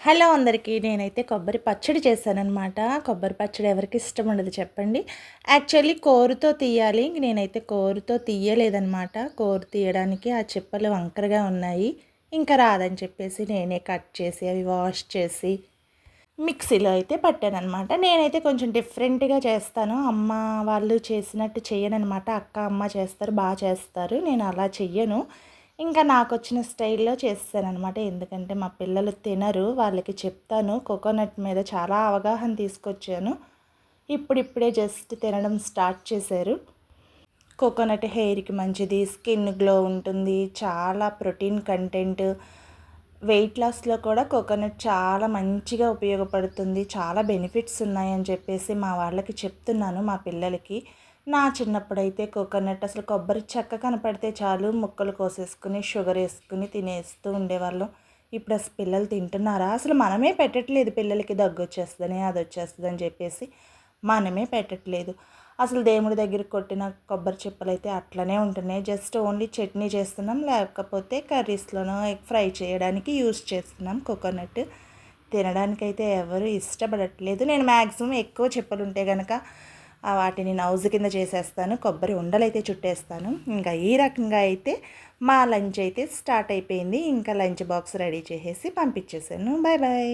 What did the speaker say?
Hello అందరికీ. నేనైతే కొబ్బరి పచ్చడి చేశాననమాట. కొబ్బరి పచ్చడి ఎవరికి ఇష్టం ఉండదు చెప్పండి. యాక్చువల్లీ కోరుతో తీయాలి. నేనైతే కోరుతో తీయలేదనమాట. కోరు తీయడానికి ఆ చిప్పలు వంకరగా ఉన్నాయి. ఇంకా రాదని చెప్పేసి నేనే కట్ చేసి అవి వాష్ చేసి మిక్సీలో అయితే పట్టాననమాట. నేనైతే కొంచెం డిఫరెంట్‌గా చేస్తాను. అమ్మ వాళ్ళు చేసినట్టు చెయ్యననమాట. అక్క, అమ్మ చేస్తారు, చేస్తారు. నేను అలా చెయ్యను. ఇంకా నాకొచ్చిన స్టైల్‌లో చేసేసాననమాట. ఎందుకంటే మా పిల్లలు తినరు. వాళ్ళకి చెప్తాను. కోకోనట్ మీద చాలా అవగాహన తీసుకొచ్చాను. ఇప్పుడిప్పుడే జస్ట్ తినడం స్టార్ట్ చేశారు. కోకోనట్ హెయిర్‌కి మంచిది. స్కిన్ గ్లో ఉంటుంది. చాలా ప్రోటీన్ కంటెంట్. వెయిట్ లాస్‌లో కూడా కోకోనట్ చాలా మంచిగా ఉపయోగపడుతుంది. చాలా బెనిఫిట్స్ ఉన్నాయని చెప్పేసి మా వాళ్ళకి చెప్తున్నాను, మా పిల్లలకి. నా చిన్నప్పుడైతే కోకోనట్ అసలు కొబ్బరి చెక్క కనపడితే చాలు ముక్కలు కోసేసుకుని, షుగర్ ఏసుకుని తినేస్తూ ఉండేవాళ్ళం. ఇప్పుడు అసలు పిల్లలు తింటున్నారా? అసలు మనమే పెట్టట్లేదు పిల్లలకి. దగ్గొచ్చేస్తదని, అదొచ్చేస్తదని చెప్పేసి మనమే పెట్టట్లేదు. అసలు దేవుడి దగ్గరికి కొట్టిన కొబ్బరి చిప్పలైతే అట్లనే ఉంటున్నాయి. జస్ట్ ఓన్లీ చట్నీ చేస్తున్నాం, లేకపోతే కర్రీస్‌లోనో ఫ్రై చేయడానికి యూజ్ చేస్తున్నాం కోకోనట్. తినడానికైతే ఎవరు ఇష్టపడట్లేదు. నేను మ్యాక్సిమం ఎక్కువ చిప్పలుంటే గనక వాటిని నౌజు కింద చేసేస్తాను. కొబ్బరి ఉండలైతే చుట్టేస్తాను. ఇంకా ఈ రకంగా అయితే మా లంచ్ అయితే స్టార్ట్ అయిపోయింది. ఇంకా లంచ్ బాక్స్ రెడీ చేసేసి పంపించేసాను. Bye bye.